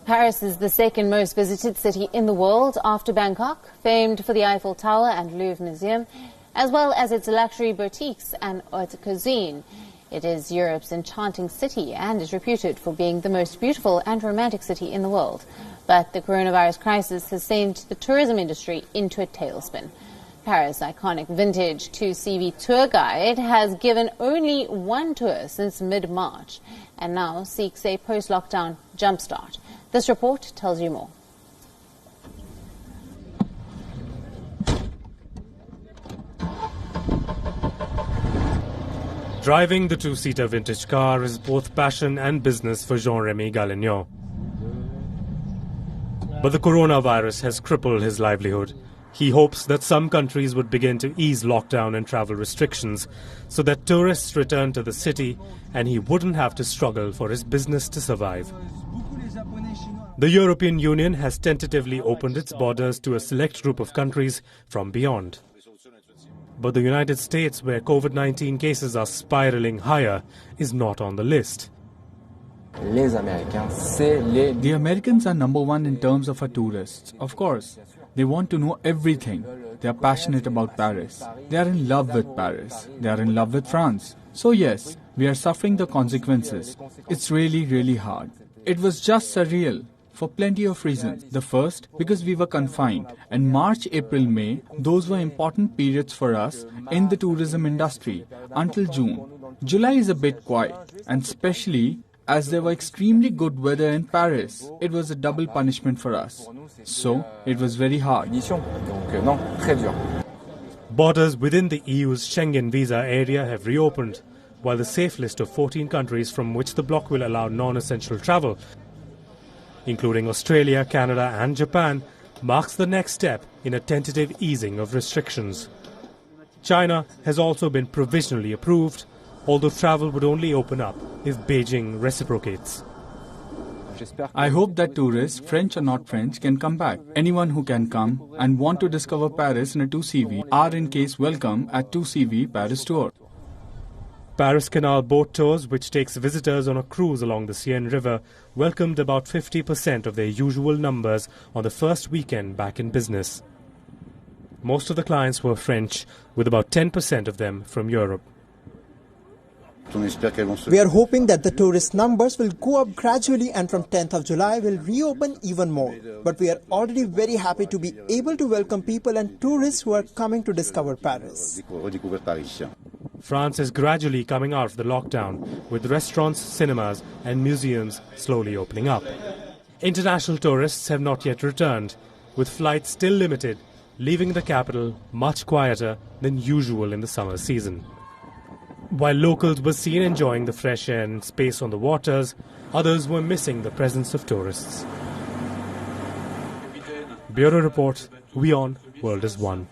Paris is the second most visited city in the world after Bangkok, famed for the Eiffel Tower and Louvre Museum, as well as its luxury boutiques and haute cuisine. It is Europe's enchanting city and is reputed for being the most beautiful and romantic city in the world. But the coronavirus crisis has sent the tourism industry into a tailspin. Paris' iconic vintage 2CV tour guide has given only one tour since mid-March and now seeks a post-lockdown jumpstart. This report tells you more. Driving the two-seater vintage car is both passion and business for Jean-Remy Gallignon. But the coronavirus has crippled his livelihood. He hopes that some countries would begin to ease lockdown and travel restrictions so that tourists return to the city and he wouldn't have to struggle for his business to survive. The European Union has tentatively opened its borders to a select group of countries from beyond. But the United States, where COVID-19 cases are spiraling higher, is not on the list. The Americans are number one in terms of our tourists. Of course, they want to know everything. They are passionate about Paris. They are in love with Paris. They are in love with France. So yes, we are suffering the consequences. It's really, really hard. It was just surreal for plenty of reasons. The first, because we were confined. And March, April, May, those were important periods for us in the tourism industry until June. July is a bit quiet, and especially as there were extremely good weather in Paris, it was a double punishment for us. So, it was very hard. Borders within the EU's Schengen visa area have reopened, while the safe list of 14 countries from which the bloc will allow non-essential travel, including Australia, Canada and Japan, marks the next step in a tentative easing of restrictions. China has also been provisionally approved, although travel would only open up if Beijing reciprocates. I hope that tourists, French or not French, can come back. Anyone who can come and want to discover Paris in a 2CV are in case welcome at 2CV Paris Tour. Paris Canal boat tours, which takes visitors on a cruise along the Seine River, welcomed about 50% of their usual numbers on the first weekend back in business. Most of the clients were French, with about 10% of them from Europe. We are hoping that the tourist numbers will go up gradually and from 10th of July will reopen even more. But we are already very happy to be able to welcome people and tourists who are coming to discover Paris. France is gradually coming out of the lockdown, with restaurants, cinemas and museums slowly opening up. International tourists have not yet returned, with flights still limited, leaving the capital much quieter than usual in the summer season. While locals were seen enjoying the fresh air and space on the waters, others were missing the presence of tourists. Bureau Report, WION, World is One.